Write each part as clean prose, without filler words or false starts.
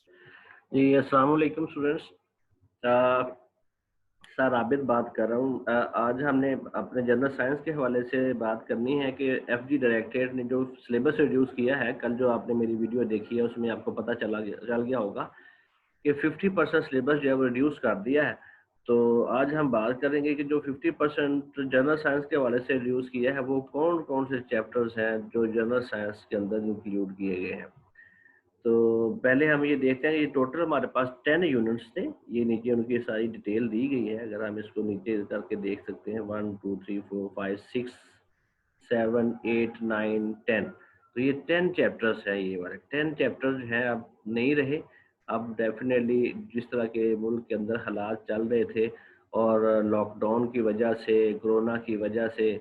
जी, अस्सलाम वालेकुम students. Sir Abid बात कर रहा हूँ। आज हमने अपने जनरल साइंस के हवाले से बात करनी है कि एफडी डायरेक्टरेट ने जो सिलेबस रिड्यूस किया है। कल जो आपने मेरी वीडियो देखी है उसमें आपको पता चल गया होगा कि 50% सिलेबस जो है वो रिड्यूस कर दिया है। तो आज हम बात करेंगे कि जो 50% जनरल साइंस के हवाले से रिड्यूस किया है वो कौन कौन से चैप्टर्स हैं जो जनरल साइंस के अंदर इंक्लूड किए गए हैं। तो पहले हम ये देखते हैं, ये टोटल हमारे पास 10 यूनिट्स थे। ये नीचे उनकी सारी डिटेल दी गई है, अगर हम इसको नीचे करके देख सकते हैं। 1 2 3 4 5 6 7 8 9 10। तो ये 10 चैप्टर्स है, ये वाले 10 चैप्टर्स हैं अब नहीं रहे। अब डेफिनेटली जिस तरह के मुल्क के अंदर हालात चल रहे थे और लॉकडाउन की वजह से, कोरोना की वजह से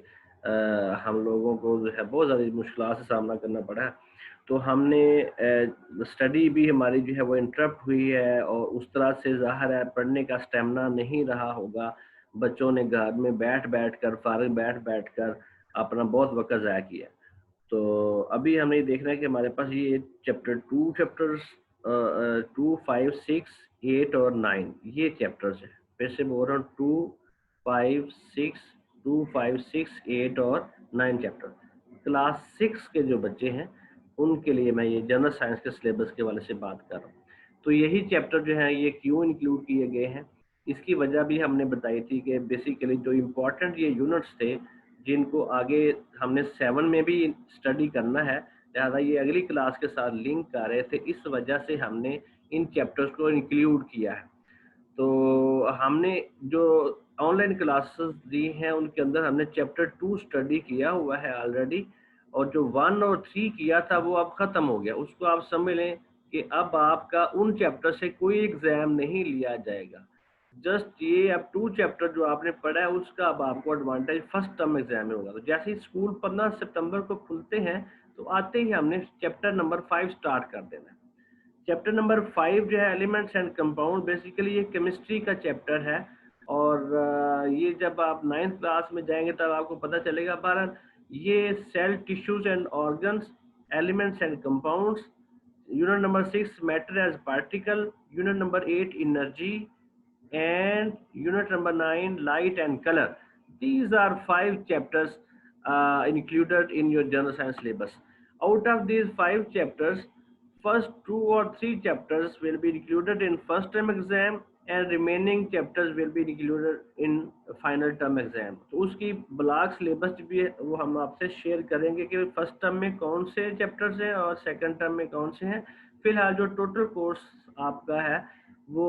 हम लोगों को जो है बहुत ज़्यादा मुश्किल से सामना करना पड़ा है। तो हमने स्टडी भी हमारी जो है वो इंटरप्ट हुई है और उस तरह से ज़ाहिर है पढ़ने का स्टेमिना नहीं रहा होगा। बच्चों ने घर में बैठ कर, फारिग बैठ कर अपना बहुत वक़्त ज़ाया किया। तो अभी हमें ये देखना है कि हमारे पास ये चैप्टर्स 2, 5, 6, 8 और 9 ये चैप्टर्स हैं। फिर से बोल रहा हूँ, 2, 5, 6, 8 और 9 चैप्टर। क्लास 6 के जो बच्चे हैं उनके लिए मैं ये जनरल साइंस के सिलेबस के हवाले से बात कर रहा हूँ। तो यही चैप्टर जो है ये क्यों इंक्लूड किए गए हैं, इसकी वजह भी हमने बताई थी कि बेसिकली जो इम्पोर्टेंट ये यूनिट्स थे जिनको आगे हमने 7 में भी स्टडी करना है, लिहाजा ये अगली क्लास के साथ लिंक कर रहे थे, इस वजह से हमने इन चैप्टर्स को इंक्लूड किया है। तो हमने जो ऑनलाइन क्लासेस दी हैं उनके अंदर हमने चैप्टर 2 स्टडी किया हुआ है ऑलरेडी, और जो 1 और 3 किया था वो अब ख़त्म हो गया। उसको आप समझ लें कि अब आपका उन चैप्टर से कोई एग्ज़ाम नहीं लिया जाएगा। जस्ट ये अब 2 चैप्टर जो आपने पढ़ा है उसका अब आपको एडवांटेज फर्स्ट टर्म एग्ज़ाम में होगा। तो जैसे ही स्कूल 15 सितंबर को खुलते हैं तो आते ही हमने चैप्टर नंबर 5 स्टार्ट कर देना है। चैप्टर नंबर 5 जो है एलिमेंट्स एंड कंपाउंड, बेसिकली ये केमिस्ट्री का चैप्टर है। और ये जब आप 9th क्लास में जाएंगे तब आपको पता चलेगा। बहरहाल ये cell tissues and organs, elements and compounds, unit number 6 matter as particle, unit number 8 energy, and unit number 9 light and color. These are 5 chapters included in your general science syllabus. Out of these 5 chapters, first 2 or 3 chapters will be included in first term exam and remaining chapters will be included in final term exam. तो उसकी block syllabus भी वो हम आपसे share करेंगे कि first term में कौन से चैप्टर्स हैं और सेकंड टर्म में कौन से हैं। फिलहाल जो टोटल कोर्स आपका है वो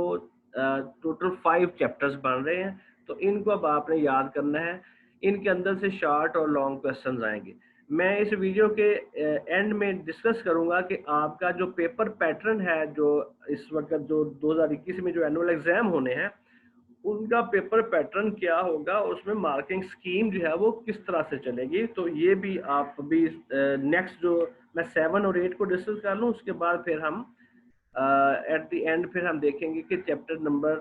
टोटल 5 चैप्टर्स बन रहे हैं। तो इनको अब आपने याद करना है। इनके अंदर से शॉर्ट और लॉन्ग क्वेश्चंस आएंगे। मैं इस वीडियो के एंड में डिस्कस करूंगा कि आपका जो पेपर पैटर्न है, जो इस वक्त जो 2021 में जो एनुअल एग्जाम होने हैं उनका पेपर पैटर्न क्या होगा, उसमें मार्किंग स्कीम जो है वो किस तरह से चलेगी। तो ये भी आप अभी नेक्स्ट जो मैं 7 और 8 को डिस्कस कर लूँ, उसके बाद फिर हम एट द एंड फिर हम देखेंगे कि चैप्टर नंबर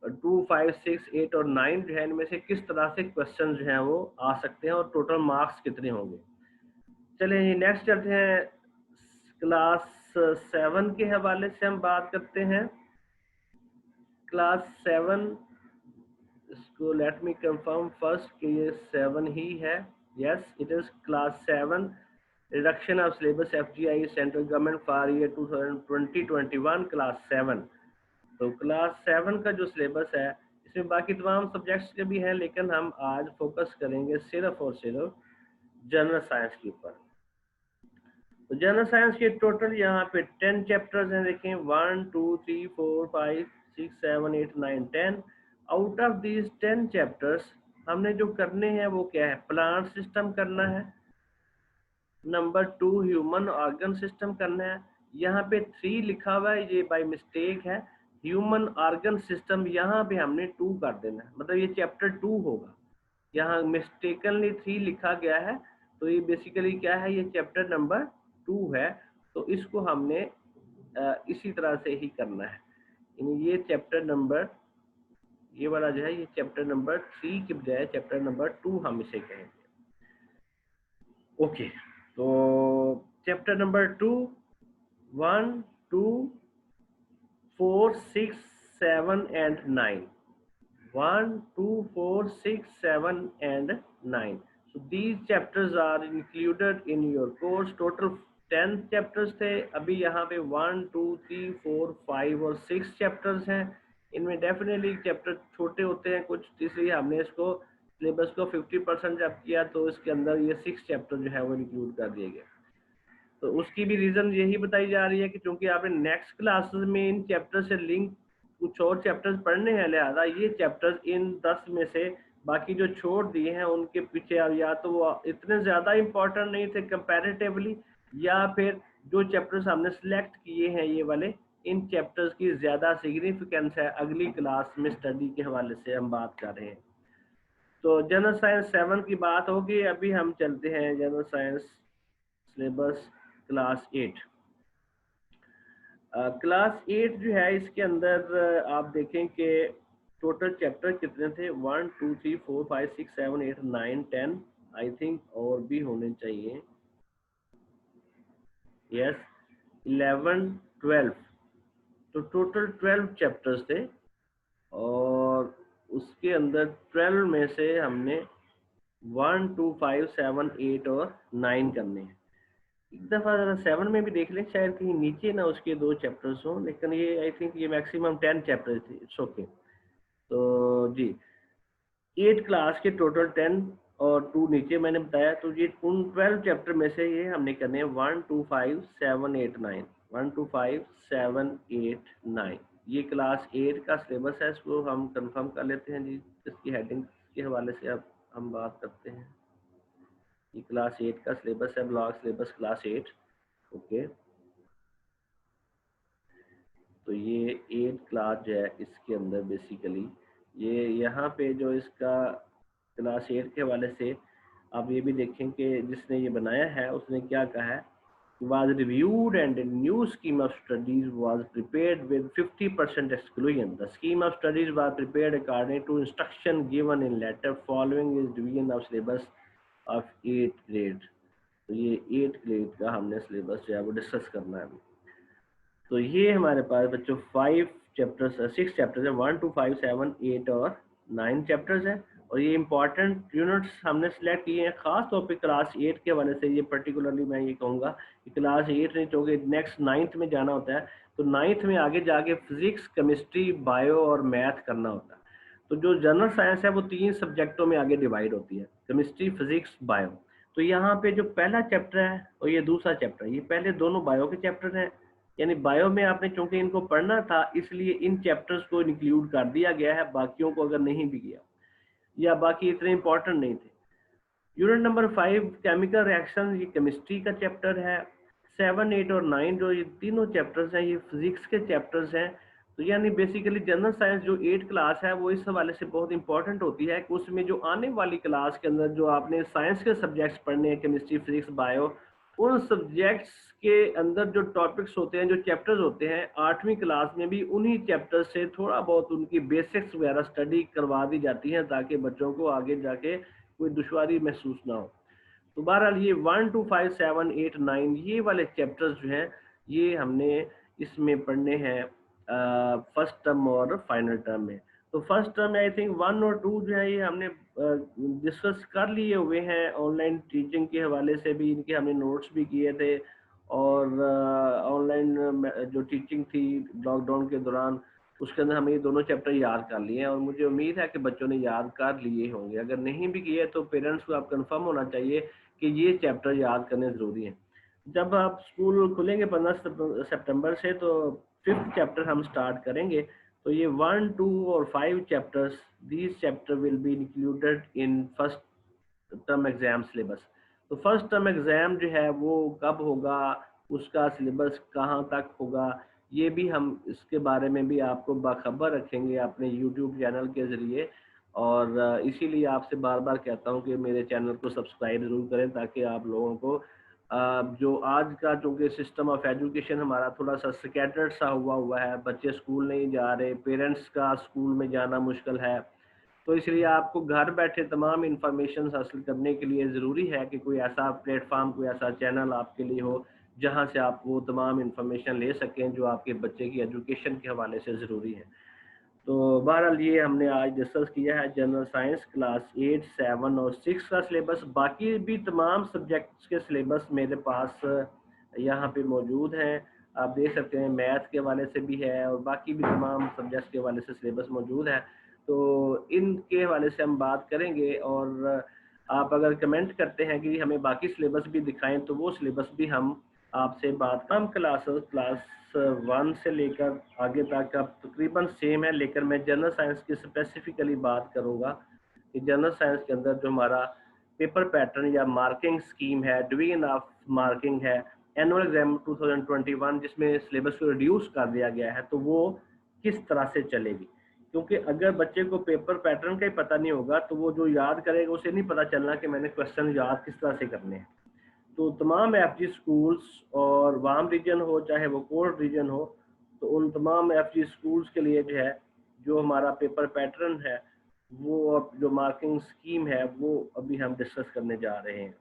2, 5, 6, 8 और 9 जो है इनमें से किस तरह से क्वेश्चन जो हैं वो आ सकते हैं और टोटल मार्क्स कितने होंगे। चलिए नेक्स्ट चलते हैं, क्लास 7 के हवाले से हम बात करते हैं। क्लास 7, इसको लेट मी कंफर्म फर्स्ट कि ये 7 ही है। Yes it is class 7, reduction of syllabus FGI central government for year 2020-21 class 7। तो क्लास 7 का जो सिलेबस है इसमें बाकी तमाम सब्जेक्ट्स के भी हैं, लेकिन हम आज फोकस करेंगे सिर्फ और सिर्फ जनरल साइंस के ऊपर। तो जनरल साइंस के टोटल यहाँ पे 10 चैप्टर्स हैं। देखें 1 2 3 4 5 6 7 8 9 10। आउट ऑफ दीज 10 चैप्टर्स हमने जो करने हैं वो क्या है, प्लांट सिस्टम करना है, नंबर 2 ह्यूमन ऑर्गन सिस्टम करना है। यहाँ पे 3 लिखा हुआ है, ये बाय मिस्टेक है। ह्यूमन ऑर्गन सिस्टम यहाँ पे हमने 2 कर देना है, मतलब ये चैप्टर 2 होगा। यहाँ मिस्टेकनली 3 लिखा गया है, तो ये बेसिकली क्या है, ये चैप्टर नंबर 2 है। तो इसको हमने इसी तरह से ही करना है। ये चैप्टर नंबर, ये वाला जो है ये चैप्टर नंबर 3 के बजाय चैप्टर नंबर 2 हम इसे कहेंगे। ओके, तो chapter number 2, 1, 2 4, 6, 7 and 9. 1, 2, 4, 6, 7 and 9. So these chapters are included in your course. Total 10 chapters थे, अभी यहाँ पे 1, 2, 3, 4, 5 और 6 chapters हैं. इनमें डेफिनेटली चैप्टर छोटे होते हैं कुछ, इसलिए हमने इसको सिलेबस को 50% जब किया तो इसके अंदर ये 6 चैप्टर जो है वो इंक्लूड कर दिए गए. तो उसकी भी रीजन यही बताई जा रही है कि चूंकि आपने नेक्स्ट क्लासेस में इन चैप्टर से लिंक कुछ और चैप्टर्स पढ़ने हैं, लिहाजा ये चैप्टर्स इन 10 में से बाकी जो छोड़ दिए हैं उनके पीछे या तो वो इतने ज्यादा इंपॉर्टेंट नहीं थे कंपैरेटिवली, या फिर जो चैप्टर्स हमने सिलेक्ट किए हैं ये वाले, इन चैप्टर्स की ज्यादा सिग्निफिकेंस है अगली क्लास में स्टडी के हवाले से हम बात कर रहे हैं. तो जनरल साइंस 7 की बात होगी. अभी हम चलते हैं general science syllabus class 8. Class 8 जो है इसके अंदर आप देखें कि टोटल चैप्टर कितने थे, 1, 2, 3, 4, 5, 6, 7, 8, 9, 10 आई थिंक और भी होने चाहिए. यस 11, 12. तो टोटल 12 चैप्टर्स थे और उसके अंदर 12 में से हमने 1, 2, 5, 7, 8 और 9 करने हैं. एक दफ़ा ज़रा 7 में भी देख लें, शायद कहीं नीचे ना उसके 2 चैप्टर्स हों, लेकिन ये आई थिंक ये मैक्सिमम 10 चैप्टर्स थे. It's okay. तो जी 8 क्लास के टोटल 10 और 2 नीचे मैंने बताया. तो ये उन 12 चैप्टर में से ये हमने करने हैं 1, 2, 5, 7, 8, 9. 1, 2, 5, 7, 8, 9. ये क्लास 8 का सिलेबस है. इसको हम कंफर्म कर लेते हैं जी. इसकी हेडिंग के हवाले से अब हम बात करते हैं. ये क्लास 8 का सिलेबस है, ब्लॉक सिलेबस क्लास 8. ओके. तो ये 8 क्लास जो है इसके अंदर बेसिकली ये यहाँ पे जो इसका क्लास 8 के हवाले से आप ये भी देखें कि जिसने ये बनाया है उसने क्या कहा है. was reviewed and a new scheme of studies was prepared with 50% exclusion. The scheme of studies was prepared according to instruction given in letter following is division of syllabus of 8 grade. तो ये 8 grade का हमने syllabus जो है वो discuss करना है. तो ये हमारे पास बच्चों 5 चैप्टर्स 6 चैप्टर्स है, 1, 2, 5, 7, 8 और 9 चैप्टर्स हैं. और ये इंपॉर्टेंट यूनिट्स हमने सिलेक्ट किए हैं खास तौर पे क्लास 8 के हवाले से. ये पर्टिकुलरली मैं ये कहूँगा कि क्लास 8 नहीं, चूँकि नेक्स्ट 9th में जाना होता है, तो 9th में आगे जाके फिजिक्स, केमिस्ट्री, बायो और मैथ करना होता है. तो जो जनरल साइंस है वो 3 सब्जेक्टों में आगे डिवाइड होती है, केमिस्ट्री, फिजिक्स, बायो. तो यहाँ पे जो पहला चैप्टर है और ये दूसरा चैप्टर है, ये पहले दोनों बायो के चैप्टर हैं. यानी बायो में आपने चूंकि इनको पढ़ना था इसलिए इन चैप्टर्स को इंक्लूड कर दिया गया है, बाकियों को अगर नहीं भी किया या बाकी इतने इंपॉर्टेंट नहीं थे. यूनिट नंबर 5 केमिकल रिएक्शन, ये केमिस्ट्री का चैप्टर है. 7, 8 और 9 जो ये तीनों चैप्टर्स हैं ये फिजिक्स के चैप्टर्स हैं. तो यानी बेसिकली जनरल साइंस जो 8 क्लास है वो इस हवाले से बहुत इंपॉर्टेंट होती है कि उसमें जो आने वाली क्लास के अंदर जो आपने साइंस के सब्जेक्ट्स पढ़ने हैं, केमिस्ट्री, फिजिक्स, बायो, उन सब्जेक्ट्स के अंदर जो टॉपिक्स होते हैं, जो चैप्टर्स होते हैं, 8वीं क्लास में भी उन्हीं चैप्टर से थोड़ा बहुत उनकी बेसिक्स वगैरह स्टडी करवा दी जाती है ताकि बच्चों को आगे जाके कोई दुश्वारी महसूस ना हो. तो बहरहाल ये 1, 2, 5, 7, 8, 9 ये वाले चैप्टर्स जो हैं ये हमने इसमें पढ़ने हैं फर्स्ट टर्म और फाइनल टर्म में. तो फर्स्ट टर्म में आई थिंक 1 और 2 जो है ये हमने डिस्कस कर लिए हुए हैं. ऑनलाइन टीचिंग के हवाले से भी इनके हमने नोट्स भी किए थे और ऑनलाइन जो टीचिंग थी लॉकडाउन के दौरान उसके अंदर हमें ये दोनों चैप्टर याद कर लिए हैं और मुझे उम्मीद है कि बच्चों ने याद कर लिए होंगे. अगर नहीं भी किए तो पेरेंट्स को आप कंफर्म होना चाहिए कि ये चैप्टर याद करने ज़रूरी हैं. जब आप स्कूल खुलेंगे 15 सितंबर से तो 5th चैप्टर हम स्टार्ट करेंगे. तो ये 1, 2 और 5 chapters, these chapter will be included in first term exam syllabus. तो फर्स्ट टर्म एग्जाम जो है वो कब होगा, उसका सिलेबस कहाँ तक होगा, ये भी हम इसके बारे में भी आपको बाखबर रखेंगे अपने YouTube चैनल के ज़रिए. और इसीलिए आपसे बार बार कहता हूँ कि मेरे चैनल को सब्सक्राइब ज़रूर करें ताकि आप लोगों को जो आज का चूँकि सिस्टम ऑफ एजुकेशन हमारा थोड़ा सा स्कैटर्ड सा हुआ है, बच्चे स्कूल नहीं जा रहे, पेरेंट्स का स्कूल में जाना मुश्किल है, तो इसलिए आपको घर बैठे तमाम इंफॉर्मेशन हासिल करने के लिए ज़रूरी है कि कोई ऐसा प्लेटफॉर्म, कोई ऐसा चैनल आपके लिए हो जहां से आप वो तमाम इंफॉर्मेशन ले सकें जो आपके बच्चे की एजुकेशन के हवाले से ज़रूरी है। तो बहरहाल ये हमने आज डिस्कस किया है जनरल साइंस क्लास 8, 7 और 6 का सिलेबस। बाकी भी तमाम सब्जेक्ट्स के सिलेबस मेरे पास यहाँ पे मौजूद हैं। आप देख सकते हैं मैथ के हवाले से भी है और बाकी भी तमाम सब्जेक्ट्स के हवाले से सिलेबस मौजूद है। तो इनके हवाले से हम बात करेंगे और आप अगर कमेंट करते हैं कि हमें बाकी सिलेबस भी दिखाएं तो वो सिलेबस भी हम आपसे बात कम क्लासेस क्लास 1 से लेकर आगे तक अब तकरीबन सेम है, लेकिन मैं जनरल साइंस की स्पेसिफिकली बात करूंगा कि जनरल साइंस के अंदर जो हमारा पेपर पैटर्न या मार्किंग स्कीम है, डिवीजन ऑफ मार्किंग है, एनुअल एग्जाम 2021 जिसमें सिलेबस को रिड्यूस कर दिया गया है, तो वो किस तरह से चलेगी। क्योंकि अगर बच्चे को पेपर पैटर्न का ही पता नहीं होगा तो वो जो याद करेगा उसे नहीं पता चलना कि मैंने क्वेश्चन याद किस तरह से करने हैं। तो तमाम एफजी स्कूल्स और वाम रीजन हो चाहे वो कोर्ट रीजन हो, तो उन तमाम एफजी स्कूल्स के लिए जो है जो हमारा पेपर पैटर्न है वो अब जो मार्किंग स्कीम है वो अभी हम डिस्कस करने जा रहे हैं।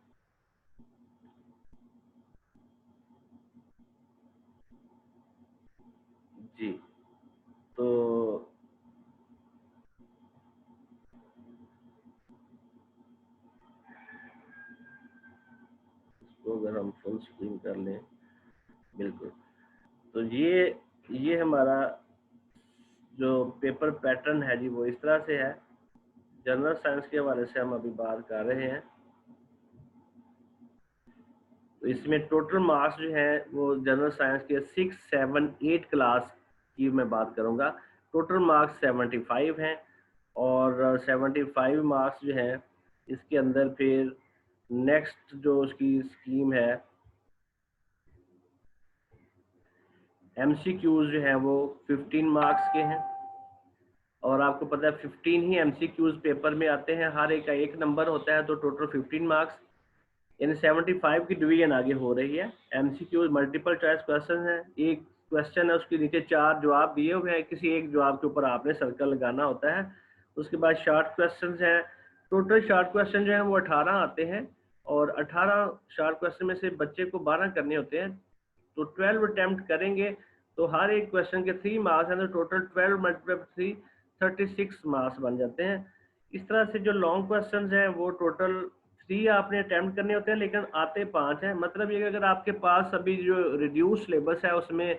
जी, तो इसको अगर हम फुल स्क्रीन कर लें, बिल्कुल, तो ये हमारा जो पेपर पैटर्न है जी वो इस तरह से है। जनरल साइंस के हवाले से हम अभी बात कर रहे हैं। तो इसमें टोटल मार्क्स जो है वो जनरल साइंस के 6, 7, 8 क्लास की मैं बात करूंगा। टोटल मार्क्स 75 हैं और 75 मार्क्स जो हैं इसके अंदर फिर नेक्स्ट जो उसकी स्कीम है एमसीक्यूज जो है वो 15 मार्क्स के हैं। और आपको पता है 15 ही एमसीक्यूज पेपर में आते हैं, हर एक का एक नंबर होता है, तो टोटल 15 मार्क्स यानी 75 की डिवीजन आगे हो रही है। एमसीक्यू मल्टीपल चॉइस क्वेश्चन है, एक क्वेश्चन है उसके नीचे 4 जवाब दिए हुए हैं, किसी एक जवाब के ऊपर आपने सर्कल लगाना होता है। उसके बाद शॉर्ट क्वेश्चन हैं, टोटल शॉर्ट क्वेश्चन जो है वो 18 आते हैं और 18 शॉर्ट क्वेश्चन में से बच्चे को 12 करने होते हैं, तो 12 अटेम्प्ट करेंगे तो हर एक क्वेश्चन के 3 मार्क्स हैं, तो टोटल 12 मल्टीप्लाई 3 36 मार्क्स बन जाते हैं। इस तरह से जो लॉन्ग क्वेश्चन हैं वो टोटल 3 आपने अटेम्प्ट करने होते हैं लेकिन आते 5 हैं। मतलब ये कि अगर आपके पास अभी जो रिड्यूस सिलेबस है उसमें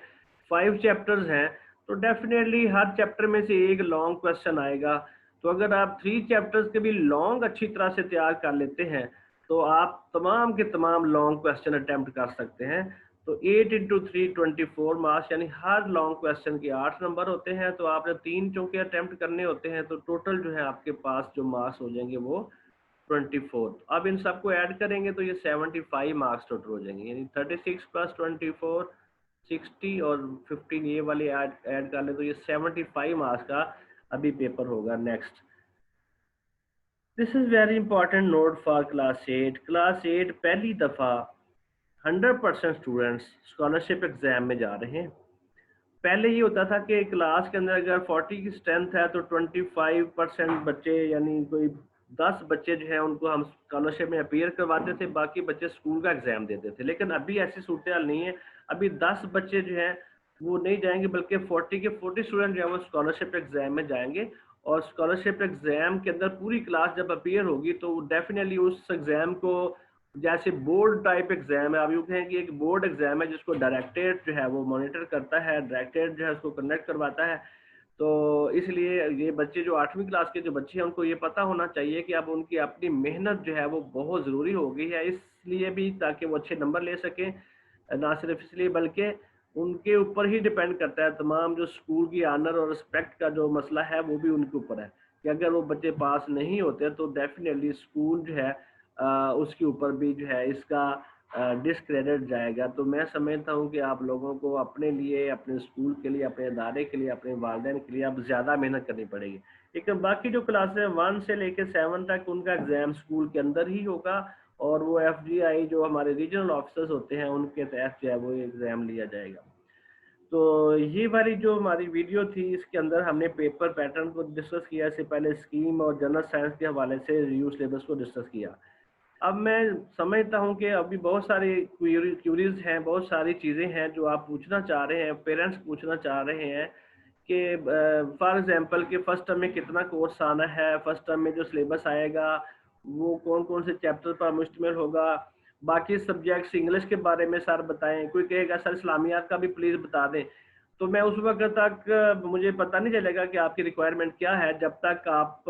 5 चैप्टर्स हैं तो डेफिनेटली हर चैप्टर में से एक लॉन्ग क्वेश्चन आएगा। तो अगर आप 3 चैप्टर्स के भी लॉन्ग अच्छी तरह से तैयार कर लेते हैं तो आप तमाम के तमाम लॉन्ग क्वेश्चन अटेम्प्ट कर सकते हैं। तो 8 इंटू 3 24 मार्क्स, यानी हर लॉन्ग क्वेश्चन के 8 नंबर होते हैं, तो आपने 3 चौके अटेम्प्ट करने होते हैं, तो टोटल जो है आपके पास जो मार्क्स हो जाएंगे वो 24। अब इन सबको ऐड करेंगे तो ये 75 मार्क्स टोटल हो जाएंगे, यानी 36 प्लस 24 60 और 15 ये वाले ऐड कर ले तो ये 75 मार्क्स का अभी पेपर होगा next. This is very important note for class 8। Class 8 पहली दफा 100% स्टूडेंट्स स्कॉलरशिप एग्जाम में जा रहे हैं। पहले ये होता था कि क्लास के अंदर अगर 40 की स्ट्रेंथ है तो 25% बच्चे यानी कोई 10 बच्चे जो हैं उनको हम स्कॉलरशिप में अपीयर करवाते थे, बाकी बच्चे स्कूल का एग्जाम देते थे। लेकिन अभी ऐसी सूरत हाल नहीं है, अभी 10 बच्चे जो हैं वो नहीं जाएंगे बल्कि 40 के 40 स्टूडेंट जो है वो स्कॉलरशिप एग्जाम में जाएंगे। और स्कॉलरशिप एग्जाम के अंदर पूरी क्लास जब अपीयर होगी तो डेफिनेटली उस एग्जाम को जैसे बोर्ड टाइप एग्जाम है, आप यूँ कहें कि एक बोर्ड एग्जाम है जिसको डायरेक्टरेट जो है वो मॉनिटर करता है, डायरेक्टरेट जो है उसको कंडक्ट करवाता है। तो इसलिए ये बच्चे जो 8वीं क्लास के जो बच्चे हैं उनको ये पता होना चाहिए कि अब उनकी अपनी मेहनत जो है वो बहुत ज़रूरी हो गई है, इसलिए भी ताकि वो अच्छे नंबर ले सकें। ना सिर्फ इसलिए बल्कि उनके ऊपर ही डिपेंड करता है, तमाम जो स्कूल की ऑनर और रिस्पेक्ट का जो मसला है वो भी उनके ऊपर है कि अगर वो बच्चे पास नहीं होते तो डेफिनेटली स्कूल जो है उसके ऊपर भी जो है इसका डिसक्रेडिट जाएगा। तो मैं समझता हूँ कि आप लोगों को अपने लिए, अपने स्कूल के लिए, अपने इदारे के लिए, अपने वालिदैन के लिए अब ज़्यादा मेहनत करनी पड़ेगी। लेकिन बाकी जो क्लासेस 1 से लेकर 7 तक उनका एग्ज़ाम स्कूल के अंदर ही होगा और वो एफजीआई जो हमारे रीजनल ऑफिसर्स होते हैं उनके तहत जो है वो एग्ज़ाम लिया जाएगा। तो ये वाली जो हमारी वीडियो थी इसके अंदर हमने पेपर पैटर्न को डिस्कस किया, इससे पहले स्कीम और जनरल साइंस के हवाले से रिव्यू सिलेबस को डिस्कस किया। अब मैं समझता हूँ कि अभी बहुत सारी क्यूरीज हैं, बहुत सारी चीज़ें हैं जो आप पूछना चाह रहे हैं, पेरेंट्स पूछना चाह रहे हैं कि फॉर एग्जांपल कि फर्स्ट टर्म में कितना कोर्स आना है, फर्स्ट टर्म में जो सिलेबस आएगा वो कौन-कौन से चैप्टर पर मुश्तमिल होगा, बाकी सब्जेक्ट्स इंग्लिश के बारे में सर बताएँ, कोई कहेगा सर इस्लामियात का भी प्लीज़ बता दें। तो मैं उस वक़्त तक मुझे पता नहीं चलेगा कि आपकी रिक्वायरमेंट क्या है, जब तक आप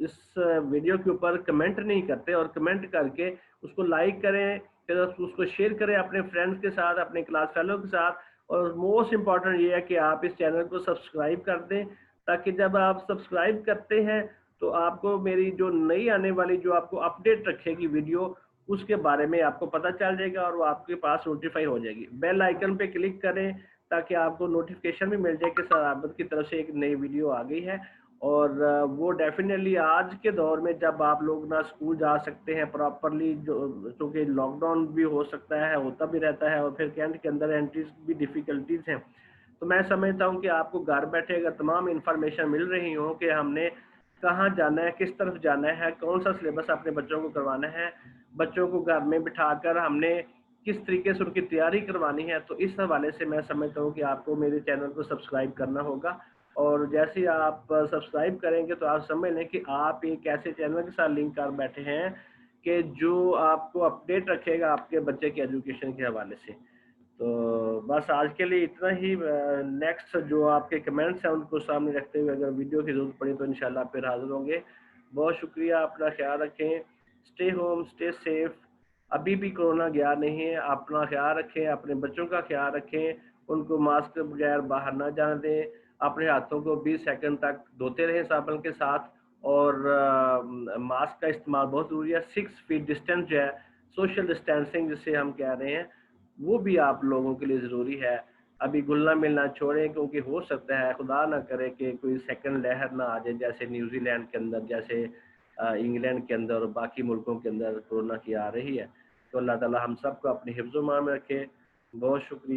इस वीडियो के ऊपर कमेंट नहीं करते और कमेंट करके उसको लाइक करें, फिर उसको शेयर करें अपने फ्रेंड्स के साथ, अपने क्लास फेलो के साथ, और मोस्ट इम्पॉर्टेंट ये है कि आप इस चैनल को सब्सक्राइब कर दें, ताकि जब आप सब्सक्राइब करते हैं तो आपको मेरी जो नई आने वाली जो आपको अपडेट रखेगी वीडियो, उसके बारे में आपको पता चल जाएगा और वो आपके पास नोटिफाई हो जाएगी। बेल आइकन पे क्लिक करें ताकि आपको नोटिफिकेशन भी मिल जाए कि सर आबद की तरफ से एक नई वीडियो आ गई है। और वो डेफिनेटली आज के दौर में जब आप लोग ना स्कूल जा सकते हैं प्रॉपरली, जो क्योंकि लॉकडाउन भी हो सकता है, होता भी रहता है, और फिर कैंट के अंदर एंट्रीज भी डिफिकल्टीज हैं, तो मैं समझता हूँ कि आपको घर बैठे अगर तमाम इंफॉर्मेशन मिल रही हो कि हमने कहाँ जाना है, किस तरफ जाना है, कौन सा सिलेबस अपने बच्चों को करवाना है, बच्चों को घर में बिठाकर हमने किस तरीके से उनकी तैयारी करवानी है, तो इस हवाले से मैं समझता हूँ कि आपको मेरे चैनल को सब्सक्राइब करना होगा। और जैसे ही आप सब्सक्राइब करेंगे तो आप समझ लें कि आप एक ऐसे चैनल के साथ लिंक कर बैठे हैं कि जो आपको अपडेट रखेगा आपके बच्चे के एजुकेशन के हवाले से। तो बस आज के लिए इतना ही। नेक्स्ट जो आपके कमेंट्स हैं उनको सामने रखते हुए अगर वीडियो की ज़रूरत पड़ी तो इंशाल्लाह फिर हाज़िर होंगे। बहुत शुक्रिया, अपना ख्याल रखें, स्टे होम, स्टे सेफ। अभी भी कोरोना गया नहीं है, अपना ख्याल रखें, अपने बच्चों का ख्याल रखें, उनको मास्क के बगैर बाहर ना जाने दें, अपने हाथों को 20 सेकंड तक धोते रहें साबुन के साथ, और मास्क का इस्तेमाल बहुत ज़रूरी है। 6 फीट डिस्टेंस जो है, सोशल डिस्टेंसिंग जिसे हम कह रहे हैं, वो भी आप लोगों के लिए ज़रूरी है। अभी घुलना मिलना छोड़ें, क्योंकि हो सकता है खुदा ना करे कि कोई सेकंड लहर ना आ जाए, जैसे न्यूजीलैंड के अंदर, जैसे इंग्लैंड के अंदर और बाकी मुल्कों के अंदर कोरोना की आ रही है। तो अल्लाह ताला हम सबको अपने हिफ्ज़-ओ-मान में रखे। बहुत शुक्रिया।